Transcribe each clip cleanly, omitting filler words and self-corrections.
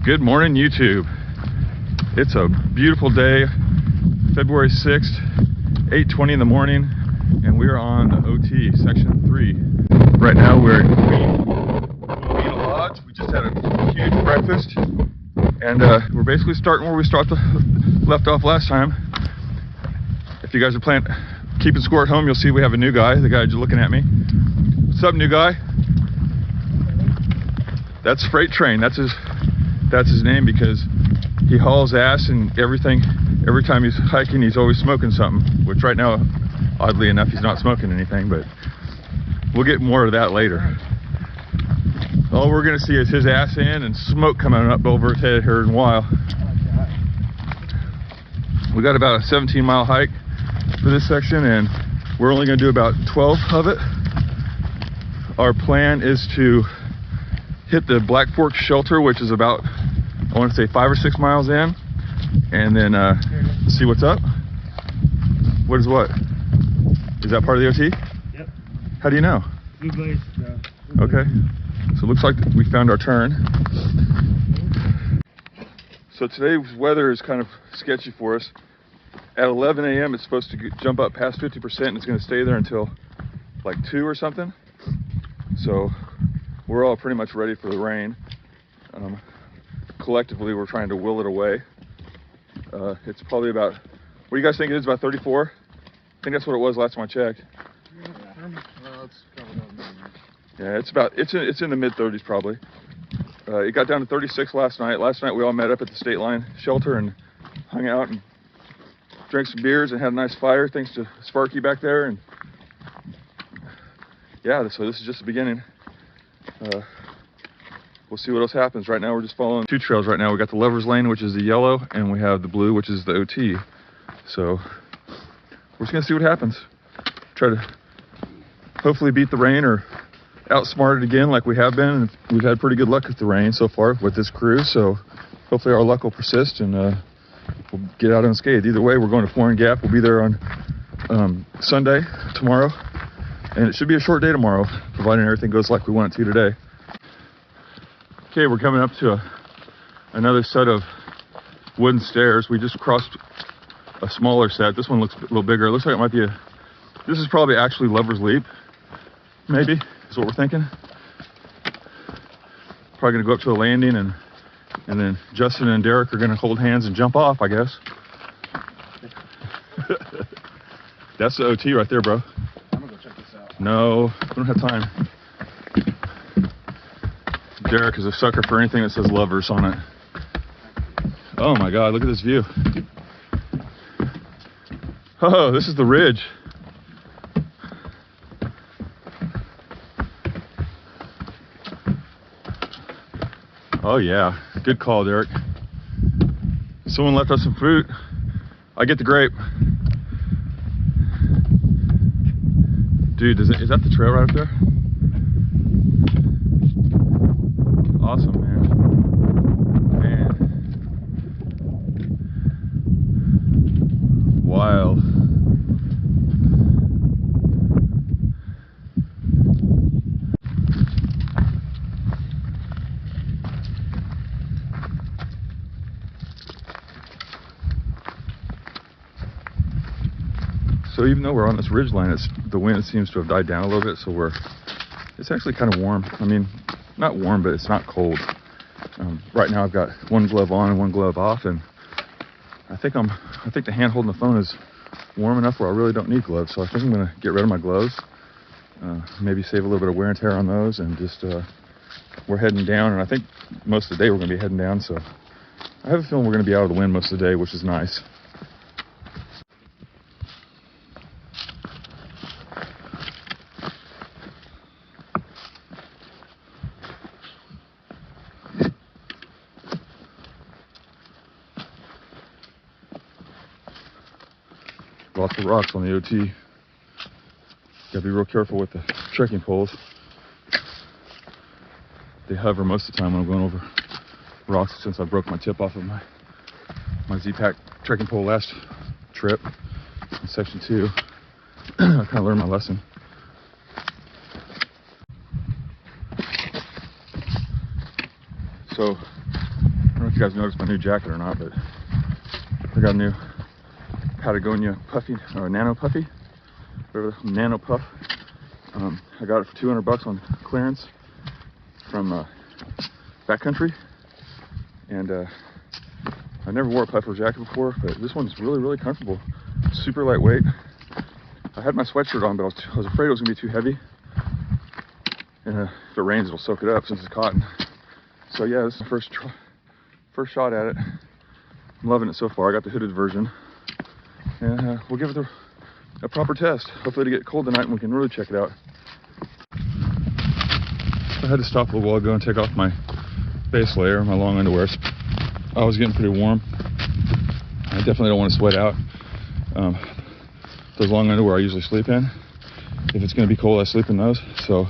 Good morning, YouTube. It's a beautiful day, February 6th, 8:20 in the morning, and we're on the OT, Section 3. Right now we're in Queen Lodge. We just had a huge breakfast, and we're basically starting where we left off last time. If you guys are keeping score at home, you'll see we have a new guy, the guy just looking at me. What's up, new guy? That's Freight Train. That's his name because he hauls ass and everything. Every time he's hiking, he's always smoking something, which right now, oddly enough, he's not smoking anything, but we'll get more of that later. All we're gonna see is his ass in and smoke coming up over his head here in a while. We got about a 17-mile hike for this section, and we're only gonna do about 12 of it. Our plan is to hit the Black Fork shelter, which is about, I want to say 5 or 6 miles in, and then see what's up. What is what? Is that part of the OT? Yep. How do you know? Blue Blaze. Okay. So it looks like we found our turn. So today's weather is kind of sketchy for us. At 11 a.m. it's supposed to jump up past 50%, and it's going to stay there until like 2 or something. So we're all pretty much ready for the rain. Collectively, we're trying to will it away. It's probably about, what do you guys think it is, about 34? I think that's what it was last time I checked. Yeah, it's in the mid-30s probably. It got down to 36 last night. Last night we all met up at the state line shelter and hung out and drank some beers and had a nice fire, thanks to Sparky back there. And yeah, so this is just the beginning. We'll see what else happens. Right now we're just following 2 trails right now. We got the Lover's Lane, which is the yellow, and we have the blue, which is the OT. So we're just gonna see what happens. Try to hopefully beat the rain or outsmart it again like we have been. And we've had pretty good luck with the rain so far with this crew, so hopefully our luck will persist and we'll get out unscathed. Either way, we're going to Foran Gap. We'll be there on Sunday, tomorrow, and it should be a short day tomorrow, providing everything goes like we want it to today. Okay, we're coming up to another set of wooden stairs. We just crossed a smaller set. This one looks a little bigger. It looks like it might be this is probably actually Lover's Leap, maybe, is what we're thinking. Probably gonna go up to a landing, and then Justin and Derek are gonna hold hands and jump off, I guess. That's the OT right there, bro. I'm gonna go check this out. No, we don't have time. Derek is a sucker for anything that says lovers on it. Oh my God, look at this view. Oh, this is the ridge. Oh yeah, good call, Derek. Someone left us some fruit. I get the grape. Dude, is that the trail right up there? Awesome, man. Wild. So even though we're on this ridge line, the wind seems to have died down a little bit, so it's actually kind of warm. I mean, not warm, but it's not cold. Right now I've got one glove on and one glove off, and I think the hand holding the phone is warm enough where I really don't need gloves. So I think I'm gonna get rid of my gloves, maybe save a little bit of wear and tear on those, and just we're heading down, and I think most of the day we're gonna be heading down. So I have a feeling we're gonna be out of the wind most of the day, which is nice. Lots of rocks on the OT. Gotta be real careful with the trekking poles. They hover most of the time when I'm going over rocks, since I broke my tip off of my Z-Pack trekking pole last trip in section 2. I kind of learned my lesson. So know if you guys noticed my new jacket or not, but I got a new Patagonia puffy, or nano puffy, whatever, nano puff. I got it for 200 bucks on clearance from Backcountry, and I never wore a puffer jacket before, but this one's really, really comfortable. Super lightweight. I had my sweatshirt on, but I was afraid it was gonna be too heavy, and if it rains, it'll soak it up since it's cotton. So yeah, this is my first shot at it. I'm loving it so far. I got the hooded version, and we'll give it a proper test. Hopefully it'll get cold tonight and we can really check it out. I had to stop a little while ago and take off my base layer, my long underwear. I was getting pretty warm. I definitely don't want to sweat out. Those long underwear I usually sleep in. If it's going to be cold, I sleep in those. So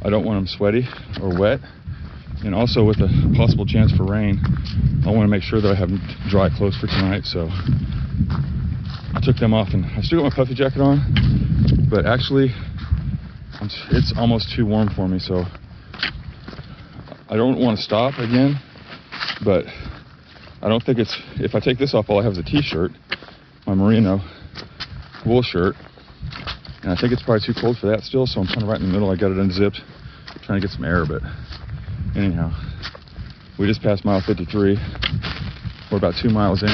I don't want them sweaty or wet. And also with a possible chance for rain, I want to make sure that I have dry clothes for tonight. So I took them off, and I still got my puffy jacket on, but actually it's almost too warm for me. So I don't want to stop again, but I don't think it's, if I take this off, all I have is a t-shirt, my merino wool shirt, and I think it's probably too cold for that still, so I'm kind of right in the middle. I got it unzipped, trying to get some air, but anyhow, we just passed mile 53. We're about 2 miles in,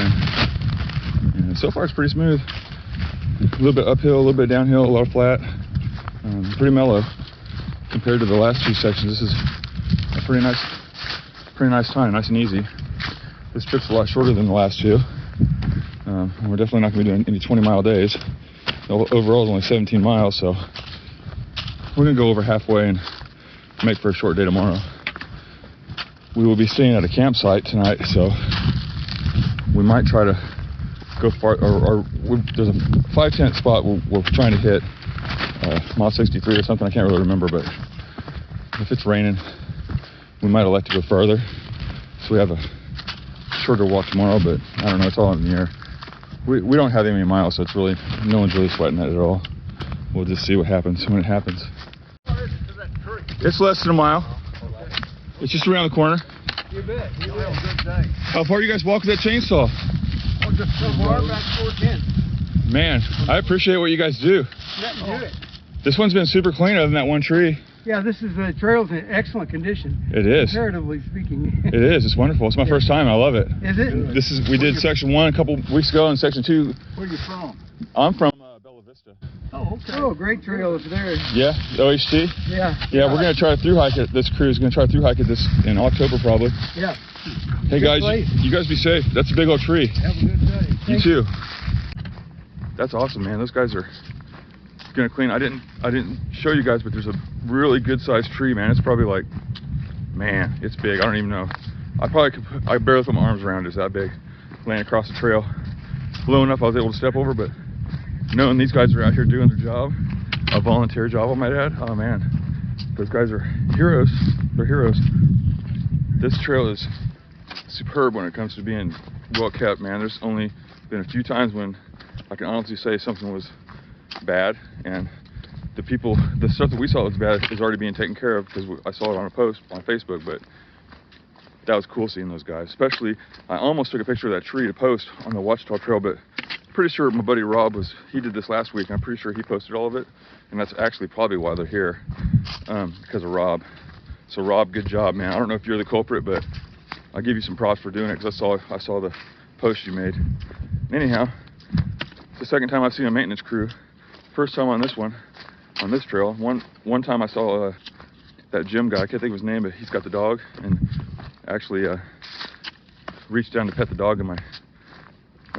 and so far it's pretty smooth. A little bit uphill, a little bit downhill, a lot of flat. Pretty mellow compared to the last two sections. This is a pretty nice time, nice and easy. This trip's a lot shorter than the last two. We're definitely not going to be doing any 20-mile days. Overall, it's only 17 miles, so we're going to go over halfway and make for a short day tomorrow. We will be staying at a campsite tonight, so we might try to go far. There's a 5-tent spot we're trying to hit, mile 63 or something. I can't really remember, but if it's raining, we might elect to go further. So we have a shorter walk tomorrow, but I don't know, it's all in the air. We don't have any miles, so it's really, no one's really sweating it at all. We'll just see what happens when it happens. It's less than a mile. It's just around the corner. You bet. You will. Good day. How far you guys walk with that chainsaw? Oh, just so far, about 410. Man, I appreciate what you guys do. Nothing to it. This one's been super clean other than that one tree. Yeah, this is the trail's in excellent condition. It is. Comparatively speaking. It is. It's wonderful. It's my first time. I love it. Is it? We did section 1 a couple weeks ago, and section 2. Where are you from? I'm from Bella Vista. Oh, okay. Oh, great trail up there. Yeah, OHT. Yeah. Yeah, we're gonna try to through hike it. This crew is gonna try to through hike it in October probably. Yeah. Hey guys, you guys be safe. That's a big old tree. Have a good day. You too. That's awesome, man. Those guys are gonna clean. I didn't show you guys, but there's a really good sized tree, man. It's probably like, man, it's big. I don't even know. I barely put my arms around it. It's that big. Laying across the trail. Low enough I was able to step over, but knowing these guys are out here doing their job, a volunteer job I might add, oh man, those guys are heroes. They're heroes. This trail is superb when it comes to being well kept, man. There's only been a few times when I can honestly say something was bad, and the stuff that we saw was bad is already being taken care of because I saw it on a post on Facebook. But that was cool seeing those guys. Especially, I almost took a picture of that tree to post on the Ouachita trail, but pretty sure my buddy Rob he did this last week, and I'm pretty sure he posted all of it, and that's actually probably why they're here, because of Rob. So Rob, good job, man. I don't know if you're the culprit, but I'll give you some props for doing it, because I saw the post you made. Anyhow, it's the second time I've seen a maintenance crew. First time on this trail. One time I saw that gym guy, I can't think of his name, but he's got the dog, and actually reached down to pet the dog, and my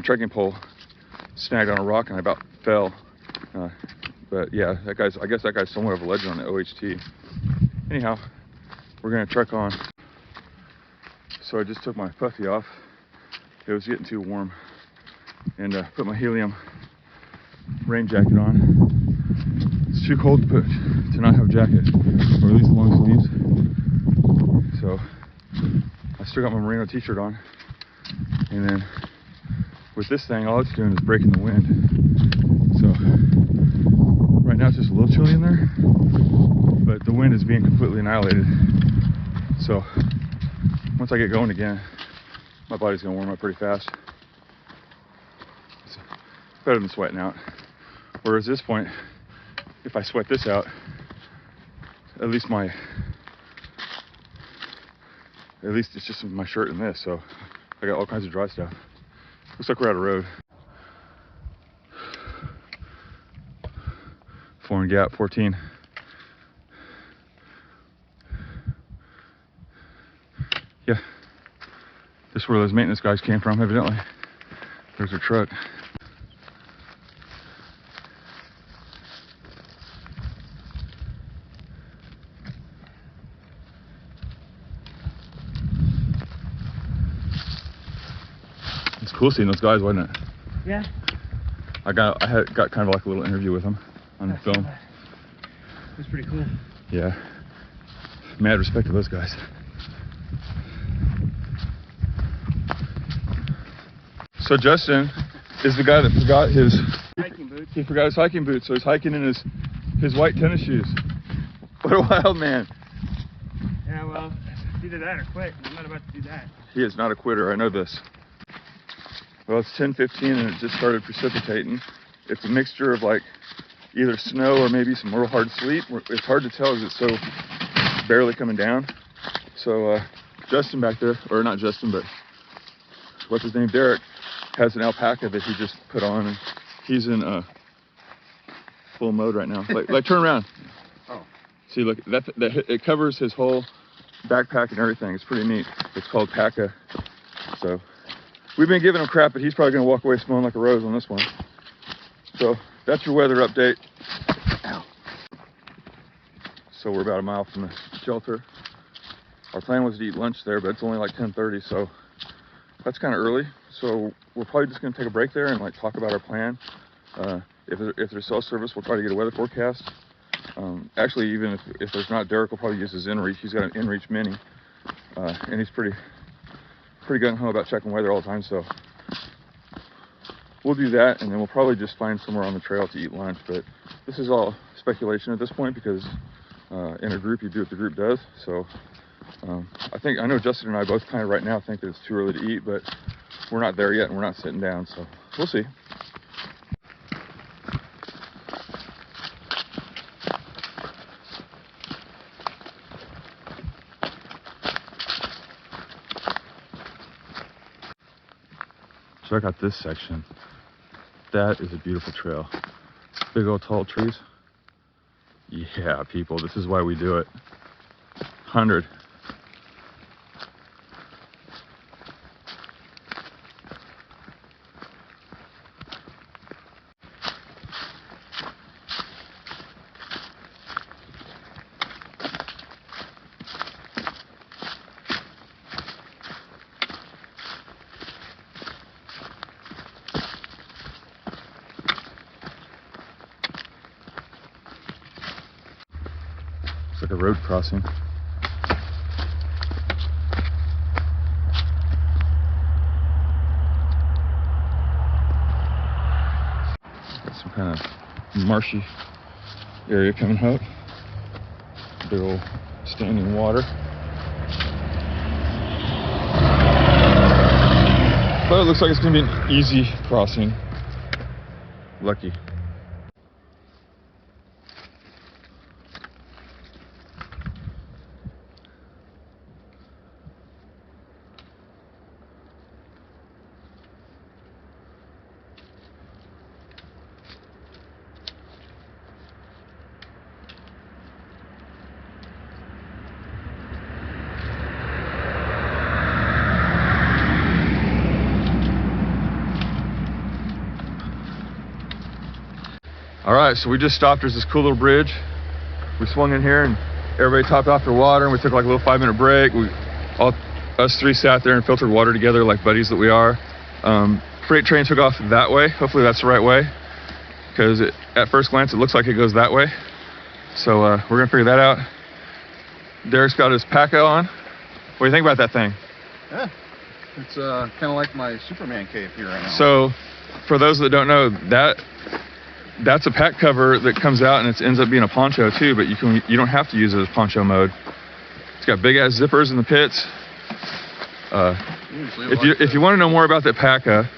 trekking pole snagged on a rock and I about fell. But yeah, I guess that guy's somewhat of a legend on the OHT. Anyhow, we're gonna trek on. So I just took my puffy off. It was getting too warm, and put my helium rain jacket on. It's too cold to not have a jacket, or at least long sleeves. So I still got my merino t-shirt on, and then with this thing, all it's doing is breaking the wind. So right now it's just a little chilly in there, but the wind is being completely annihilated. So once I get going again, my body's gonna warm up pretty fast. It's better than sweating out. Whereas at this point, if I sweat this out, at least it's just my shirt and this, so I got all kinds of dry stuff. Looks like we're out of road. Foran Gap 14. Yeah, this is where those maintenance guys came from, evidently. There's their truck. It's cool seeing those guys, wasn't it? Yeah. I got kind of like a little interview with them on the film. That's pretty cool. Yeah. Mad respect to those guys. So Justin is the guy that forgot his Hiking boots. He forgot his hiking boots, so he's hiking in his white tennis shoes. What a wild man. Yeah, well, it's either that or quit. I'm not about to do that. He is not a quitter, I know this. Well, it's 10:15 and it just started precipitating. It's a mixture of like either snow or maybe some real hard sleet. It's hard to tell because it's so barely coming down. So Justin back there, or not Justin, but what's his name, Derek, has an alpaca that he just put on, and he's in full mode right now. Like turn around. Oh. See, look, that it covers his whole backpack and everything. It's pretty neat. It's called Packa. So we've been giving him crap, but he's probably gonna walk away smelling like a rose on this one. So that's your weather update. Ow. So we're about a mile from the shelter. Our plan was to eat lunch there, but it's only like 10:30, so that's kind of early. So we're probably just gonna take a break there and like talk about our plan. If there's cell service, we'll try to get a weather forecast. Actually, even if there's not, Derek will probably use his inReach. He's got an inReach Mini, and he's pretty gung-ho about checking weather all the time. So we'll do that, and then we'll probably just find somewhere on the trail to eat lunch. But this is all speculation at this point because in a group, you do what the group does. So I know Justin and I both kind of right now think that it's too early to eat, but we're not there yet, and we're not sitting down. So we'll see. Check out this section. That is a beautiful trail. Big old tall trees. Yeah, people, this is why we do it. 100. It's like a road crossing. Got some kind of marshy area coming up. Big old standing water. But it looks like it's gonna be an easy crossing. Lucky. All right, so we just stopped. There's this cool little bridge. We swung in here and everybody topped off their water, and we took like a little 5-minute break. Us three sat there and filtered water together like buddies that we are. Freight train took off that way. Hopefully that's the right way, because at first glance it looks like it goes that way. So we're gonna figure that out. Derek's got his Packa on. What do you think about that thing? Yeah, it's kind of like my Superman cape here right now. So for those that don't know, that's a pack cover that comes out and it ends up being a poncho too, but you don't have to use it as poncho mode. It's got big ass zippers in the pits. If you want to know more about that Packa,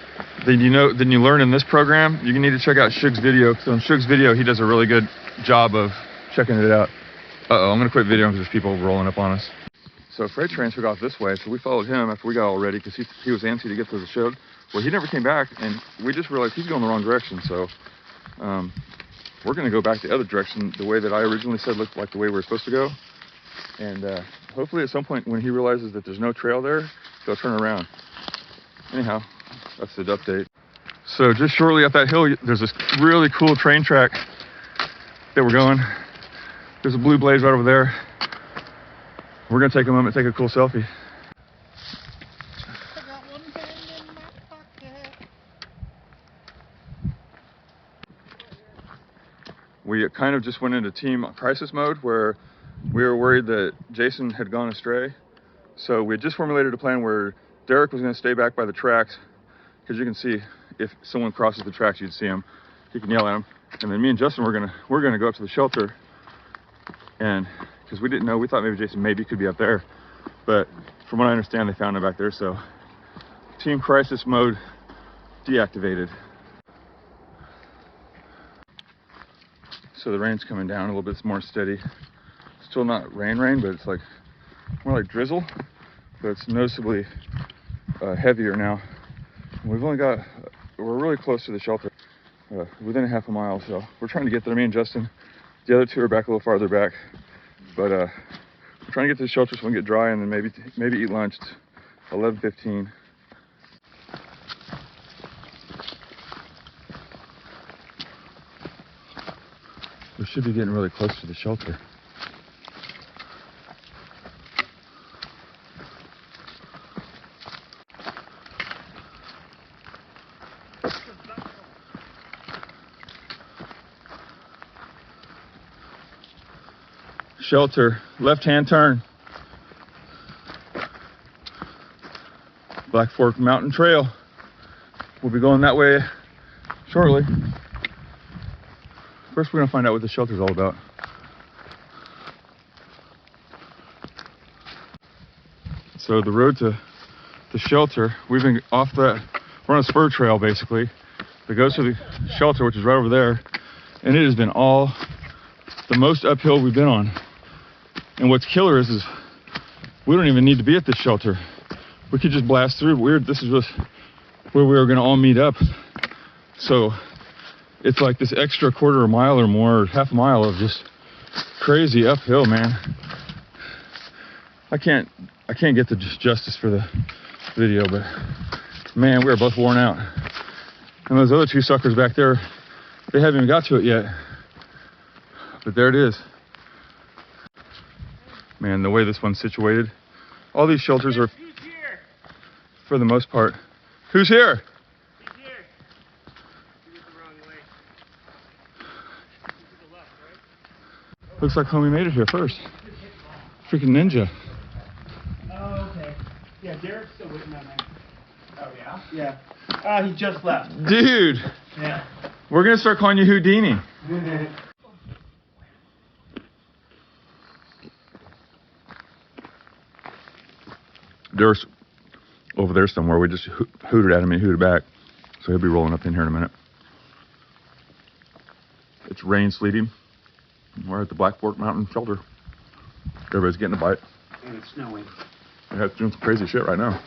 then you learn in this program. You need to check out Shugs' video. So on Shugs' video, he does a really good job of checking it out. I'm gonna quit videoing because there's people rolling up on us. So freight train took off this way, so we followed him after we got all ready because he was antsy to get to the show. Well, he never came back, and we just realized he's going the wrong direction. So we're gonna go back the other direction, the way that I originally said looked like the way we were supposed to go. And hopefully at some point when he realizes that there's no trail there, he'll turn around. Anyhow, that's the update. So just shortly up that hill, there's this really cool train track that we're going. There's a blue blaze right over there. We're gonna take a moment, take a cool selfie. I got one hand in my pocket. We kind of just went into team crisis mode where we were worried that Jason had gone astray. So we had just formulated a plan where Derek was gonna stay back by the tracks, because you can see if someone crosses the tracks, you'd see him. You can yell at him. And then me and Justin, we're gonna go up to the shelter. And because we didn't know, we thought maybe Jason could be up there, but from what I understand, they found him back there. So team crisis mode deactivated. So the rain's coming down a little bit more steady. Still not rain, but it's like more like drizzle, but it's noticeably heavier now. And we're really close to the shelter, within a half a mile. So we're trying to get there. Me and Justin. The other two are back a little farther back, but we're trying to get to the shelter so we can get dry and then maybe eat lunch. It's 11:15. We should be getting really close to the shelter. Shelter, left-hand turn. Black Fork Mountain Trail. We'll be going that way shortly. First, we're gonna find out what the shelter's all about. So the road to the shelter, we've been off that, we're on a spur trail basically, that goes to the shelter, which is right over there. And it has been all the most uphill we've been on. And what's killer is we don't even need to be at this shelter. We could just blast through. This is just where we were gonna all meet up. So it's like this extra quarter of a mile or more, or half a mile of just crazy uphill, man. I can't get the justice for the video, but man, we are both worn out. And those other two suckers back there, they haven't even got to it yet. But there it is. Man, the way this one's situated. All these shelters are, for the most part. Who's here? He's here. He went the wrong way. To the left, right? Looks like homie made it here first. Freaking ninja. Oh, okay. Yeah, Derek's still waiting on that. Oh, yeah? Yeah. He just left. Dude! Yeah. We're gonna start calling you Houdini. Derek's over there somewhere. We just hooted at him and he hooted back. So he'll be rolling up in here in a minute. It's rain, sleeting. We're at the Black Fork Mountain Shelter. Everybody's getting a bite. And it's snowing. Yeah, it's doing some crazy shit right now.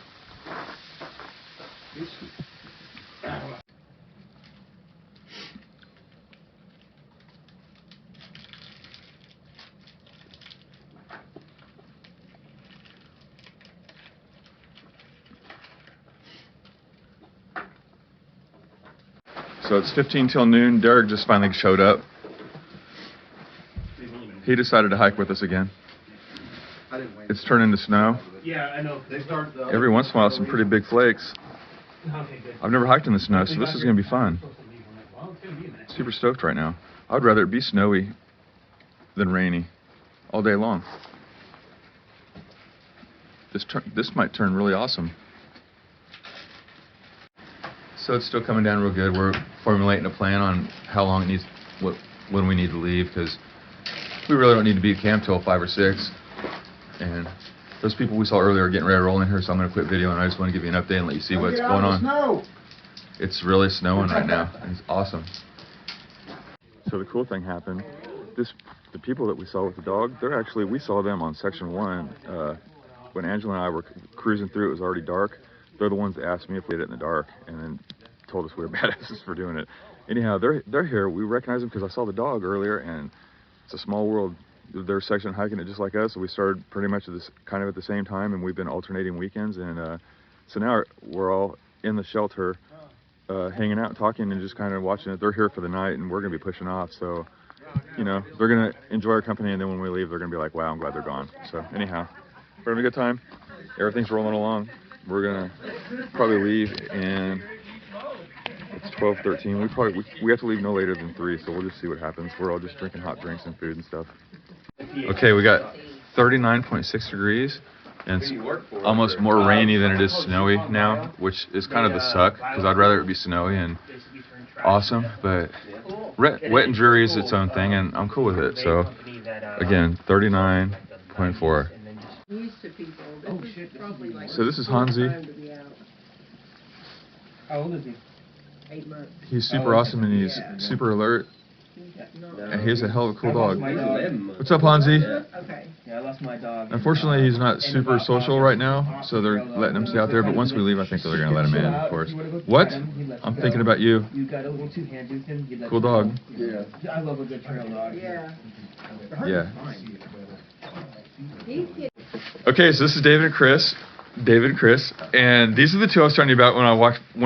So it's 15 till noon. Derek just finally showed up. He decided to hike with us again. It's turning to snow. Yeah, I know. They start Every once in a while, some pretty big flakes. Okay, good. I've never hiked in the snow, so this is going to be fun. Super stoked right now. I'd rather it be snowy than rainy all day long. This might turn really awesome. So it's still coming down real good. We're formulating a plan on how long it needs, when we need to leave, because we really don't need to be at camp till 5 or 6. And those people we saw earlier are getting ready to roll in here, so I'm going to quit video and I just want to give you an update and let you see what's going on. Snow. It's really snowing right now, and it's awesome. So the cool thing happened. The people that we saw with the dog, we saw them on section 1 when Angela and I were cruising through. It was already dark. They're the ones that asked me if we did it in the dark, and then told us we were badasses for doing it. Anyhow, they're here. We recognize them because I saw the dog earlier, and it's a small world. They're section hiking it just like us, so we started pretty much at the same time, and we've been alternating weekends, and so now we're all in the shelter, hanging out, talking, and just kind of watching it. They're here for the night, and we're gonna be pushing off. So, you know, they're gonna enjoy our company, and then when we leave, they're gonna be like, "Wow, I'm glad they're gone." So, anyhow, we're having a good time. Everything's rolling along. We're gonna probably leave, and it's 12:13. We have to leave no later than 3, so we'll just see what happens. We're all just drinking hot drinks and food and stuff. Okay, we got 39.6 degrees, and it's almost more rainy than it is snowy now, which is kind of the suck, because I'd rather it be snowy and awesome, but wet and dreary is its own thing, and I'm cool with it. So, again, 39.4. So this is Hansi. How old is he? 8 months. He's super awesome, and he's super alert, and he's a hell of a cool dog. What's up, Hansi? Okay. Yeah, I lost my dog. Unfortunately, he's not super social right now, so they're letting him stay out there, but once we leave, I think they're going to let him in, of course. What? I'm thinking about you. You got a little too handy with him. Cool dog. Yeah. I love a good trail dog. Yeah. Yeah. He's getting Okay, so this is David and Chris. And these are the two I was telling you about when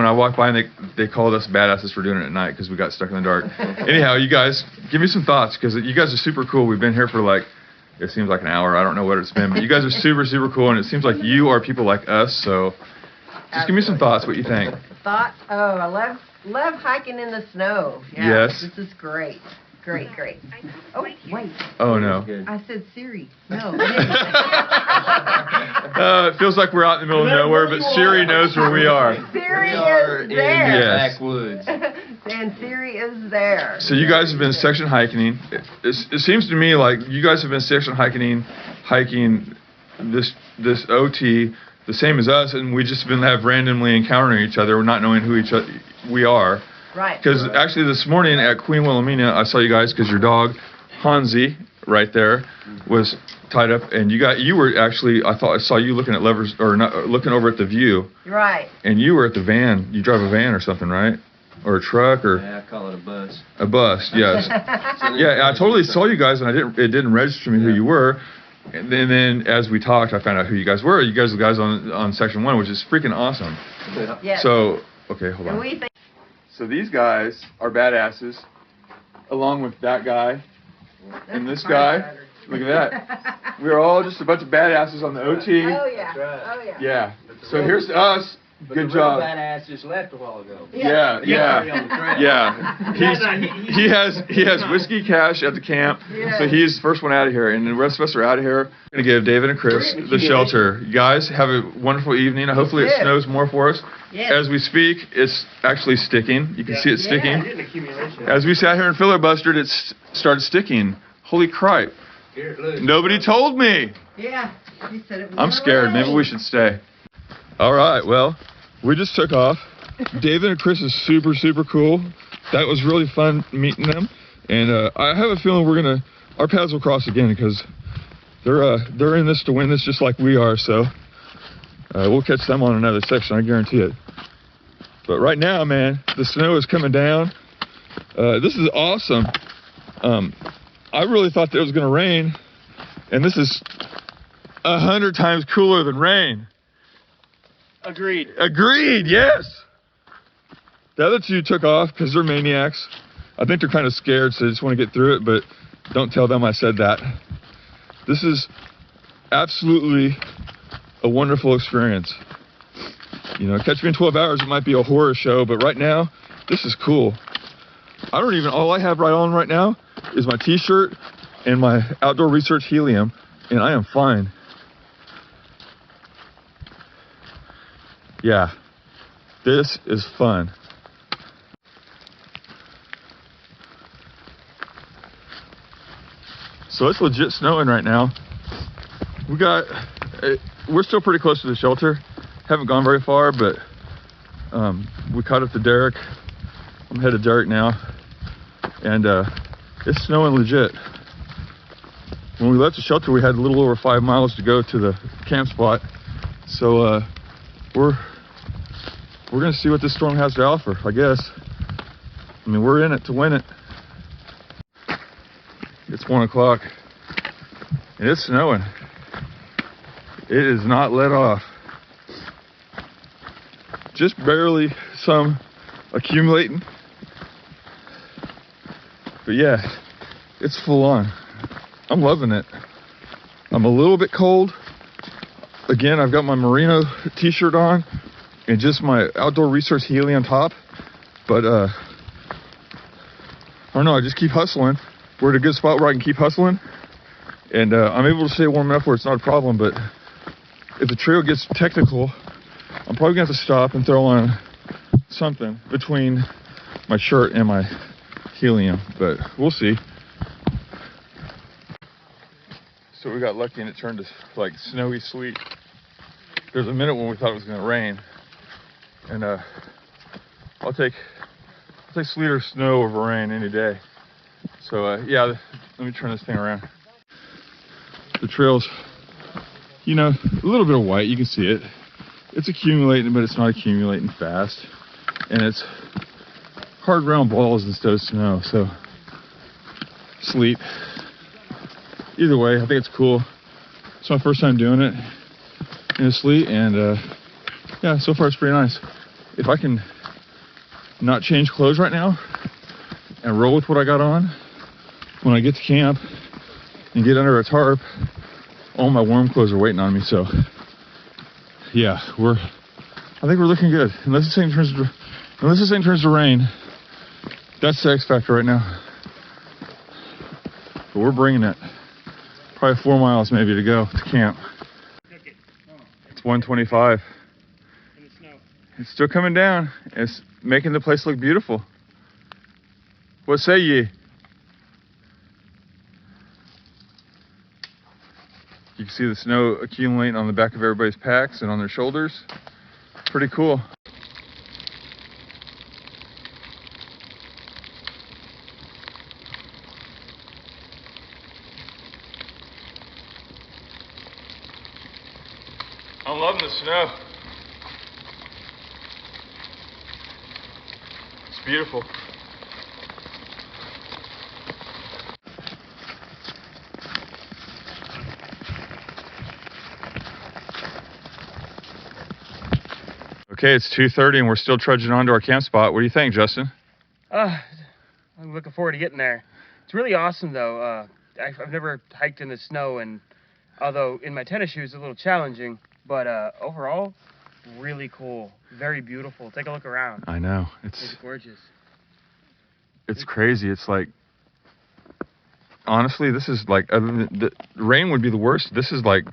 I walked by, and they called us badasses for doing it at night because we got stuck in the dark. Anyhow, you guys, give me some thoughts, because you guys are super cool. We've been here for like, it seems like an hour. I don't know what it's been, but you guys are super, super cool, and it seems like you are people like us. So just give me some thoughts. What you think? thought. Oh, I love hiking in the snow. Yeah, Yes. This is great. Great. Oh, wait. Oh, no. I said Siri. No. It feels like we're out in the middle of nowhere, but Siri knows where we are. Siri is there. Yes. Backwoods. And Siri is there. So you guys have been section hiking. It seems to me like you guys have been section hiking this OT the same as us, and we just been randomly encountering each other, not knowing who we are. Right. Because actually this morning at Queen Wilhelmina, I saw you guys because your dog Hansi right there was tied up, and you were actually, I saw you looking at levers, or not, looking over at the view. Right. And you were at the van. You drive a van or something, right? Or a truck, or Yeah, I call it a bus. a bus? Yes. Yeah, I totally saw you guys, and it didn't register me who you were. And then as we talked, I found out who you guys were. You guys are the guys on section 1, which is freaking awesome. Yes. So, okay, hold And on. we think So these guys are badasses, along with that guy and this guy. Look at that. We're all just a bunch of badasses on the OT. Oh yeah. right. Oh yeah. Yeah. So here's us. Good job. Badass just left a while ago. Yeah. He has whiskey cash at the camp, Yes. so he's the first one out of here, and the rest of us are out of here. We're gonna give David and Chris the shelter. You guys have a wonderful evening. Hopefully it Yes. snows more for us. Yes. As we speak, it's actually sticking. You can see it sticking. Getting accumulation. As we sat here and filibustered, it started sticking. Holy cripe. Here it looks. Nobody told me. Yeah. He said it was I'm gonna scared. Maybe rain. we should stay. All right. Well, we just took off. David and Chris is super, super cool. That was really fun meeting them. And I have a feeling our paths will cross again, because they're in this to win this just like we are. So we'll catch them on another section. I guarantee it. But right now, man, the snow is coming down. This is awesome. I really thought that it was going to rain, and this is 100 times cooler than rain. Agreed. Agreed, yes. The other two took off because they're maniacs. I think they're kind of scared, so they just want to get through it, but don't tell them I said that. This is absolutely a wonderful experience. You know, catch me in 12 hours, it might be a horror show, but right now, this is cool. All I have on right now is my t-shirt and my Outdoor Research Helium, and I am fine. Yeah, this is fun. So it's legit snowing right now. We got we're still pretty close to the shelter. Haven't gone very far, but we caught up to Derek. I'm headed to Derek now, and it's snowing legit. When we left the shelter, we had a little over 5 miles to go to the camp spot. So we're gonna see what this storm has to offer, I guess. I mean, we're in it to win it. It's 1 o'clock and it's snowing. It is not let off. Just barely some accumulating. But yeah, it's full on. I'm loving it. I'm a little bit cold. Again, I've got my merino t-shirt on and just my outdoor resource Healy on top. But I don't know, I just keep hustling. We're at a good spot where I can keep hustling. And I'm able to stay warm enough where it's not a problem. But if the trail gets technical, I'm probably gonna have to stop and throw on something between my shirt and my helium, but we'll see. So we got lucky and it turned to like snowy sleet. There's a minute when we thought it was gonna rain, and I'll take sleet or snow over rain any day. So yeah, let me turn this thing around. The trail's, you know, a little bit of white, you can see it. It's accumulating, but it's not accumulating fast. And it's hard round balls instead of snow, so sleet. Either way, I think it's cool. It's my first time doing it in the sleet, and yeah, so far it's pretty nice. If I can not change clothes right now and roll with what I got on, when I get to camp and get under a tarp, all my warm clothes are waiting on me. So yeah, I think we're looking good. Unless this thing turns to rain, that's the X factor right now. But we're bringing it. Probably 4 miles maybe to go to camp. It's 1:25. In the snow. It's still coming down. It's making the place look beautiful. What say ye? You can see the snow accumulating on the back of everybody's packs and on their shoulders. Pretty cool. I'm loving the snow. It's beautiful. Okay, it's 2:30 and we're still trudging on to our camp spot. What do you think, Justin? I'm looking forward to getting there. It's really awesome, though. I've never hiked in the snow, and although in my tennis shoes, it's a little challenging, but overall, really cool. Very beautiful. Take a look around. I know. It's gorgeous. It's crazy. It's like, honestly, this is like, other than the rain would be the worst. This is like,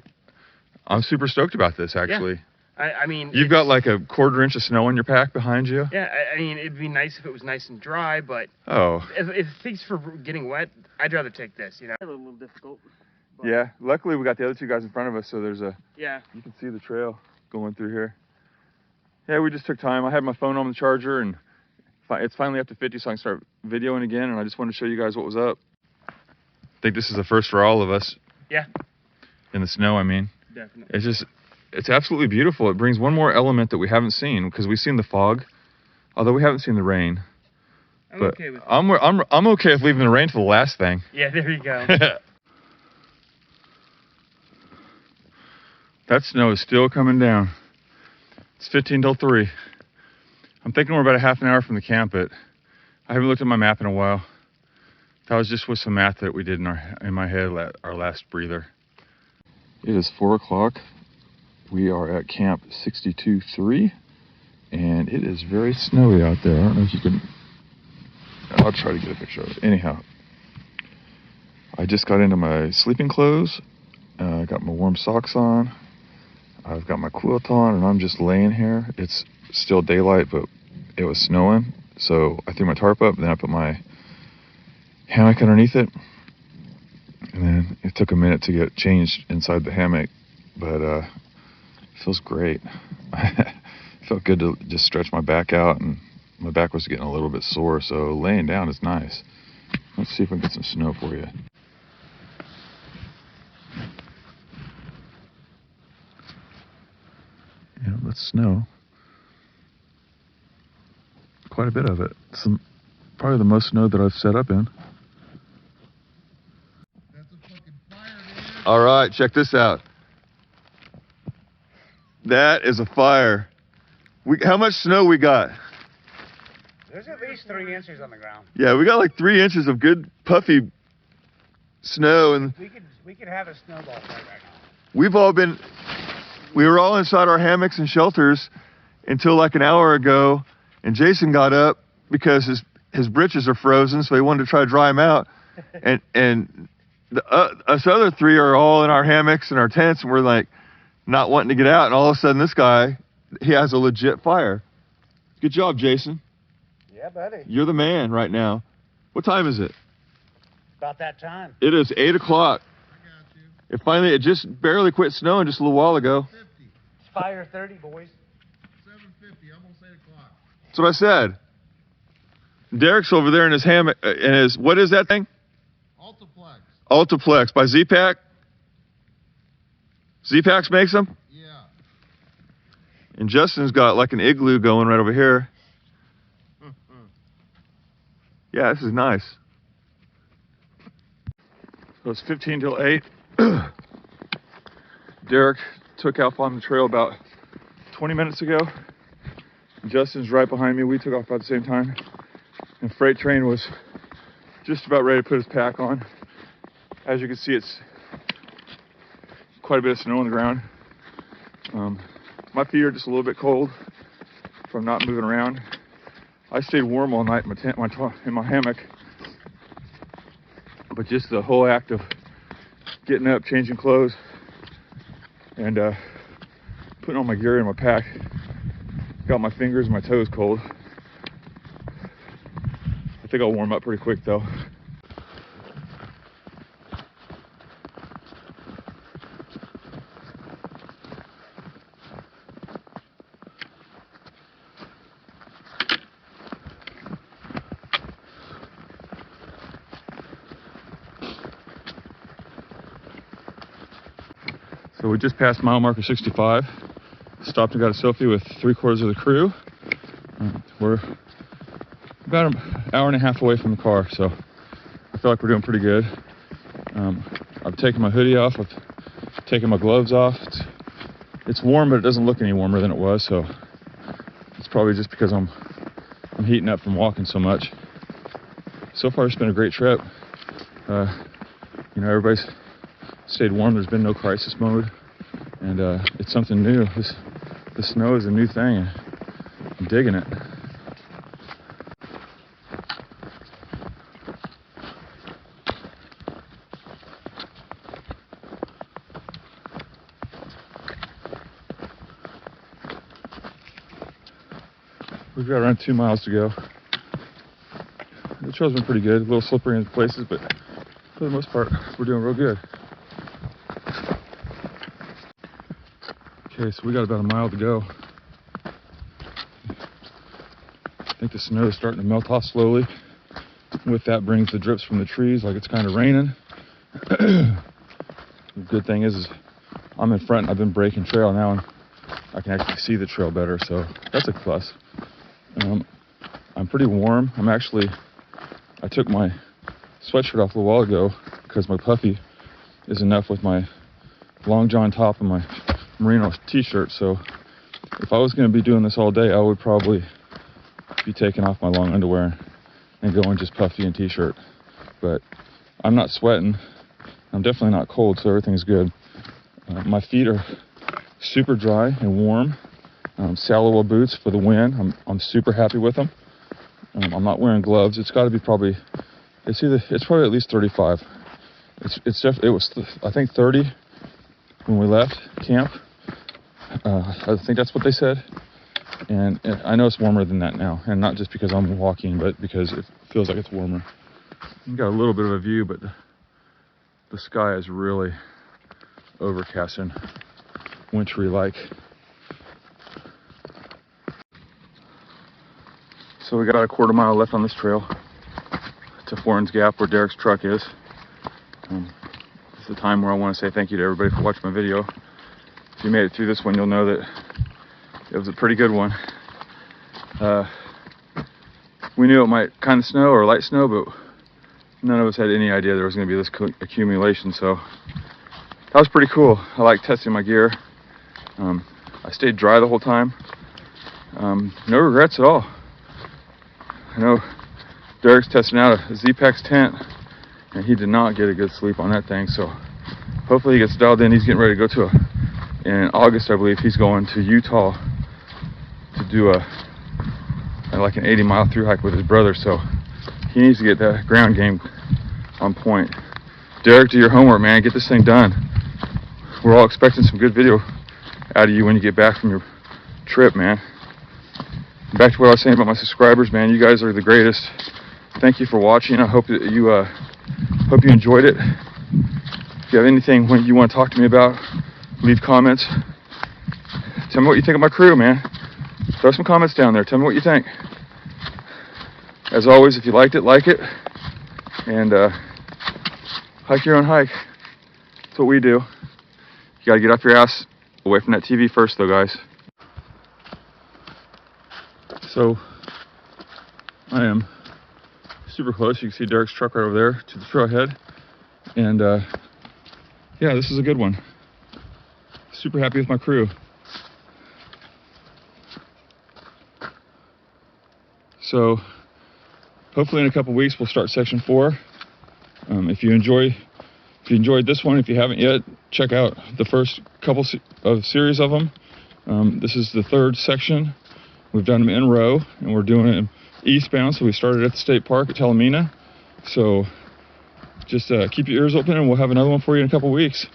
I'm super stoked about this, actually. Yeah. I mean, you've got like a 1/4 inch of snow in your pack behind you. Yeah, I mean, it'd be nice if it was nice and dry, but if things for getting wet, I'd rather take this. You know, a little difficult. But yeah, luckily we got the other two guys in front of us, so there's a yeah. You can see the trail going through here. Yeah, we just took time. I had my phone on the charger, and it's finally up to 50, so I can start videoing again. And I just wanted to show you guys what was up. I think this is the first for all of us. Yeah. In the snow, I mean. Definitely. It's absolutely beautiful. It brings one more element that we haven't seen, because we've seen the fog, although we haven't seen the rain. I'm but okay with it. I'm okay with leaving the rain for the last thing. Yeah, there you go. That snow is still coming down. It's 15 till 3. I'm thinking we're about a half an hour from the camp, but I haven't looked at my map in a while. That was just with some math that we did in my head, our last breather. It is 4 o'clock. We are at camp 62-3, and it is very snowy out there. I don't know if you can, I'll try to get a picture of it. Anyhow, I just got into my sleeping clothes. I got my warm socks on. I've got my quilt on, and I'm just laying here. It's still daylight, but it was snowing, so I threw my tarp up, then I put my hammock underneath it, and then it took a minute to get changed inside the hammock, but Feels great. Felt good to just stretch my back out, and my back was getting a little bit sore, so laying down is nice. Let's see if we can get some snow for you. Yeah, that's snow. Quite a bit of it. Probably the most snow that I've set up in. That's a fucking fire, dude. All right, check this out. That is a fire. How much snow we got? There's at least 3 inches on the ground. Yeah, we got like 3 inches of good puffy snow, and We could have a snowball fight right now. we were all inside our hammocks and shelters until like an hour ago, and Jason got up because his britches are frozen, so he wanted to try to dry them out, and us other three are all in our hammocks and our tents, and we're like not wanting to get out, and all of a sudden this guy, he has a legit fire. Good job, Jason. Yeah, buddy. You're the man right now. What time is it? About that time. It is 8 o'clock. I got you. It just barely quit snowing just a little while ago. 50. It's fire 30, boys. 7:50. Almost 8 o'clock. That's what I said. Derek's over there in his hammock, what is that thing? Altiplex. Altiplex by Z-Pack. Z-Packs makes them? Yeah. And Justin's got like an igloo going right over here. Yeah, this is nice. So it's 15 till 8. Derek took off on the trail about 20 minutes ago. Justin's right behind me. We took off about the same time. And Freight Train was just about ready to put his pack on. As you can see, it's quite a bit of snow on the ground. My feet are just a little bit cold from not moving around. I stayed warm all night in my tent, in my hammock. But just the whole act of getting up, changing clothes, and putting all my gear in my pack got my fingers and my toes cold. I think I'll warm up pretty quick though. So we just passed mile marker 65, stopped and got a selfie with 3/4 of the crew. We're about an hour and a half away from the car, so I feel like we're doing pretty good. I've taken my hoodie off, I've taken my gloves off. It's warm, but it doesn't look any warmer than it was, so it's probably just because I'm heating up from walking so much. So far it's been a great trip. Everybody's stayed warm. There's been no crisis mode, and it's something new. The snow is a new thing, and I'm digging it. We've got around 2 miles to go. The trail's been pretty good, a little slippery in places, but for the most part, we're doing real good. Okay, so we got about a mile to go. I think the snow is starting to melt off slowly. With that brings the drips from the trees, like it's kind of raining. The good thing is I'm in front and I've been breaking trail now, and I can actually see the trail better, so that's a plus. I'm pretty warm. I took my sweatshirt off a little while ago because my puffy is enough with my long john top and my merino t-shirt, so if I was going to be doing this all day, I would probably be taking off my long underwear and going just puffy and t-shirt. But I'm not sweating. I'm definitely not cold, so everything's good. My feet are super dry and warm. Sallow boots for the wind. I'm super happy with them. I'm not wearing gloves. It's got to be probably at least 35. It was I think 30 when we left camp. I think that's what they said, and I know it's warmer than that now, and not just because I'm walking, but because it feels like it's warmer. You got a little bit of a view, but the sky is really overcast and wintry like. So we got a quarter mile left on this trail to Foran Gap where Derek's truck is. This is the time where I want to say thank you to everybody for watching my video. If you made it through this one, you'll know that it was a pretty good one. We knew it might kind of snow or light snow, but none of us had any idea there was going to be this accumulation, so that was pretty cool. I like testing my gear. I stayed dry the whole time. No regrets at all. I know Derek's testing out a Z-Pex tent, and he did not get a good sleep on that thing, so hopefully he gets dialed in. He's getting ready to go in August, I believe, he's going to Utah to do like an 80-mile through hike with his brother, so he needs to get that ground game on point. Derek, do your homework, man. Get this thing done. We're all expecting some good video out of you when you get back from your trip, man. Back to what I was saying about my subscribers, man. You guys are the greatest. Thank you for watching. I hope that you enjoyed it. If you have anything you want to talk to me about, leave comments. Tell me what you think of my crew, man. Throw some comments down there. Tell me what you think. As always, if you liked it, like it. And hike your own hike. That's what we do. You gotta get off your ass away from that TV first, though, guys. So, I am super close. You can see Derek's truck right over there to the trailhead. And yeah, this is a good one. Super happy with my crew. So, hopefully in a couple weeks we'll start section 4. If you enjoyed this one, if you haven't yet, check out the first couple of series of them. This is the 3rd section. We've done them in row, and we're doing it eastbound. So we started at the state park at Talamina. So just keep your ears open, and we'll have another one for you in a couple weeks.